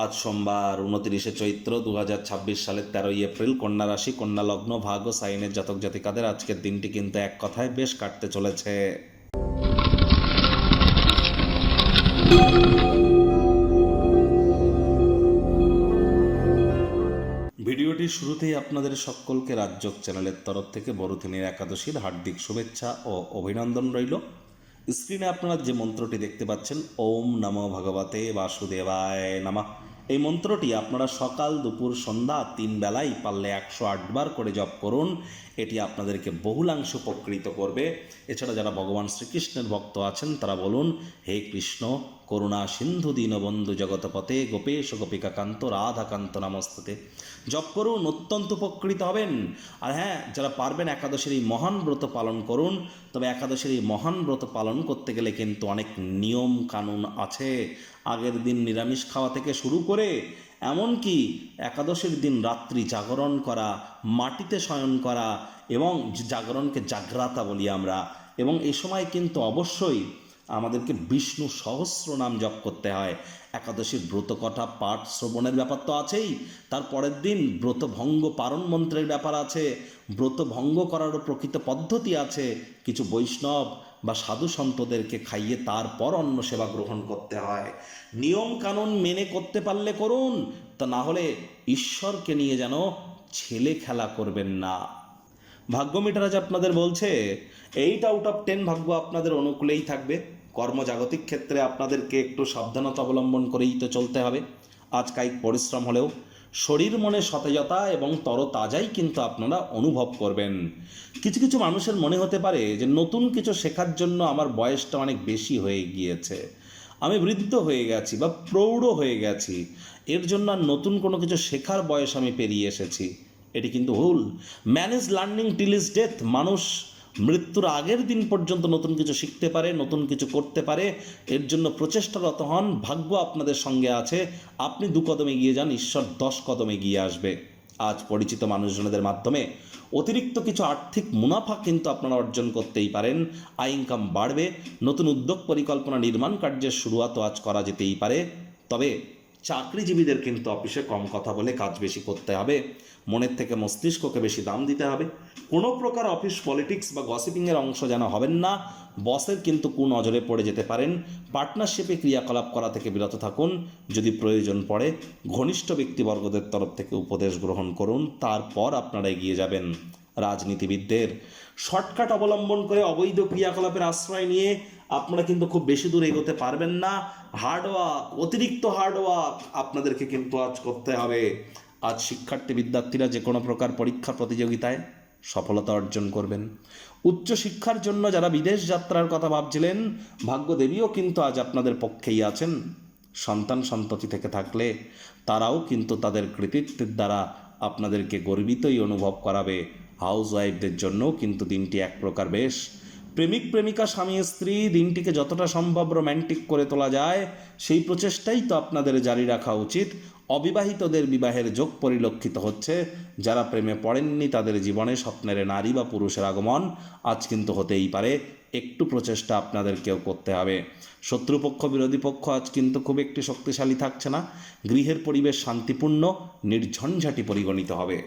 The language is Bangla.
আজ সোমবার 29শে চৈত্র 2026 সালের 13ই এপ্রিল, কন্যা রাশি, কন্যা লগ্ন, ভাগ্য সাইনের জাতক জাতিকাদের আজকের দিনটি কিন্তু এক কথায় বেশ কাটতে চলেছে। ভিডিওটির শুরুতেই আপনাদের সকলকে রাজযোগ চ্যানেলের তরফ থেকে বড়দিনের একাদশীর হার্দিক শুভেচ্ছা ও অভিনন্দন রইল। স্ক্রিনে আপনারা যে মন্ত্রটি দেখতে পাচ্ছেন, ওম নমো ভগবতে বাসুদেবায় নমঃ, এই মন্ত্রটি আপনারা সকাল দুপুর সন্ধ্যা 3 বেলায় পারলে 108 বার করে জপ করুন। এটি আপনাদেরকে বহুলাংশ উপকৃত করবে। এছাড়া যারা ভগবান শ্রীকৃষ্ণের ভক্ত আছেন তারা বলুন, হে কৃষ্ণ করুণা সিন্ধু দীনবন্ধু জগৎপতে গোপেশ গোপিকাকান্ত রাধাকান্ত নমস্তুতে। জপ করুন, অত্যন্ত উপকৃত হবেন। আর হ্যাঁ, যারা পারবেন একাদশীর এই মহান ব্রত পালন করুন। তবে একাদশীর এই মহান ব্রত পালন করতে গেলে কিন্তু অনেক নিয়ম কানুন আছে। আগের দিন নিরামিষ খাওয়া থেকে শুরু করে এমনকি একাদশীর দিন রাত্রি জাগরণ করা, মাটিতে শয়ন করা এবং জাগরণকে জাগ্রাতা বলি আমরা। এবং এই সময় কিন্তু অবশ্যই আমাদেরকে বিষ্ণু সহস্র নাম জপ করতে হয়। একাদশীর ব্রতকথা পাঠ শ্রবণের ব্যাপার তো আছেই, তার পরের দিন ব্রতভঙ্গ পারণ মন্ত্রের ব্যাপার আছে। ব্রতভঙ্গ করারও প্রকৃত পদ্ধতি আছে। কিছু বৈষ্ণব বা সাধু সন্তদেরকে খাইয়ে তারপর অন্ন সেবা গ্রহণ করতে হয়। নিয়ম কানুন মেনে করতে পারলে করুন, তা না হলে ঈশ্বরকে নিয়ে যেন ছেলে খেলা করবেন না। ভাগ্য মিটার আজ আপনাদের বলছে 8 আউট অফ 10 ভাগ্য আপনাদের অনুকূলেই থাকবে। কর্মজাগতিক ক্ষেত্রে আপনাদেরকে একটু সাবধানতা অবলম্বন করেই তো চলতে হবে। আজ কায়িক পরিশ্রম হলেও শরীর মনে সতেজতা এবং তরতাজাই কিন্তু আপনারা অনুভব করবেন। কিছু কিছু মানুষের মনে হতে পারে যে নতুন কিছু শেখার জন্য আমার বয়সটা অনেক বেশি হয়ে গিয়েছে, আমি বৃদ্ধ হয়ে গেছি বা প্রৌঢ় হয়ে গেছি, এর জন্য আর নতুন কোনো কিছু শেখার বয়স আমি পেরিয়ে এসেছি। এটি কিন্তু ভুল। Man is learning till is death. মানুষ মৃত্যুর আগের দিন পর্যন্ত নতুন কিছু শিখতে পারে, নতুন কিছু করতে পারে। এর জন্য প্রচেষ্টারত হন। ভাগ্য আপনাদের সঙ্গে আছে। আপনি 2 কদম এগিয়ে যান, ঈশ্বর 10 কদম এগিয়ে আসবে। আজ পরিচিত মানুষজনদের মাধ্যমে অতিরিক্ত কিছু আর্থিক মুনাফা কিন্তু আপনারা অর্জন করতেই পারেন। আয় ইনকাম বাড়বে। নতুন উদ্যোগ পরিকল্পনা নির্মাণ কার্যের শুরুয়াতও আজ করা যেতেই পারে। তবে চাকরিজীবীদের কিন্তু অফিসে কম কথা বলে কাজ বেশি করতে হবে। মনের থেকে মস্তিষ্ককে বেশি দাম দিতে হবে। কোনো প্রকার অফিস পলিটিক্স বা গসিপিংয়ের অংশ যেন হবেন না। বসের কিন্তু কুনজরে পড়ে যেতে পারেন। পার্টনারশিপে ক্রিয়াকলাপ করা থেকে বিরত থাকুন। যদি প্রয়োজন পড়ে ঘনিষ্ঠ ব্যক্তিবর্গদের তরফ থেকে উপদেশ গ্রহণ করুন, তারপর আপনারা এগিয়ে যাবেন। রাজনীতিবিদদের শর্টকাট অবলম্বন করে অবৈধ ক্রিয়াকলাপের আশ্রয় নিয়ে আপনারা কিন্তু খুব বেশি দূর এগোতে পারবেন না। হার্ডওয়ার্ক, অতিরিক্ত হার্ডওয়ার্ক আপনাদেরকে কিন্তু আজ করতে হবে। আজ শিক্ষার্থী বিদ্যার্থীরা যে কোনো প্রকার পরীক্ষা প্রতিযোগিতায় সফলতা অর্জন করবেন। উচ্চশিক্ষার জন্য যারা বিদেশ যাত্রার কথা ভাবছিলেন, ভাগ্যদেবীও কিন্তু আজ আপনাদের পক্ষেই আছেন। সন্তান সন্ততি থেকে থাকলে তারাও কিন্তু তাদের কৃতিত্বের দ্বারা আপনাদেরকে গর্বিতই অনুভব করাবে। হাউস ওয়াইফদের জন্যও কিন্তু দিনটি এক প্রকার বেশ। প্রেমিক প্রেমিকা স্বামী স্ত্রী দিনটিকে যতটা সম্ভব রোম্যান্টিক করে তোলা যায় সেই প্রচেষ্টাই তো আপনাদের জারি রাখা উচিত। অবিবাহিতদের বিবাহের যোগ পরিলক্ষিত হচ্ছে। যারা প্রেমে পড়েননি তাদের জীবনে স্বপ্নের নারী বা পুরুষের আগমন আজ কিন্তু হতেই পারে। একটু প্রচেষ্টা আপনাদেরকেও করতে হবে। শত্রুপক্ষ বিরোধী পক্ষ আজ কিন্তু খুব একটি শক্তিশালী থাকছে না। গৃহের পরিবেশ শান্তিপূর্ণ নির্ঝঞ্ঝাটি পরিগণিত হবে।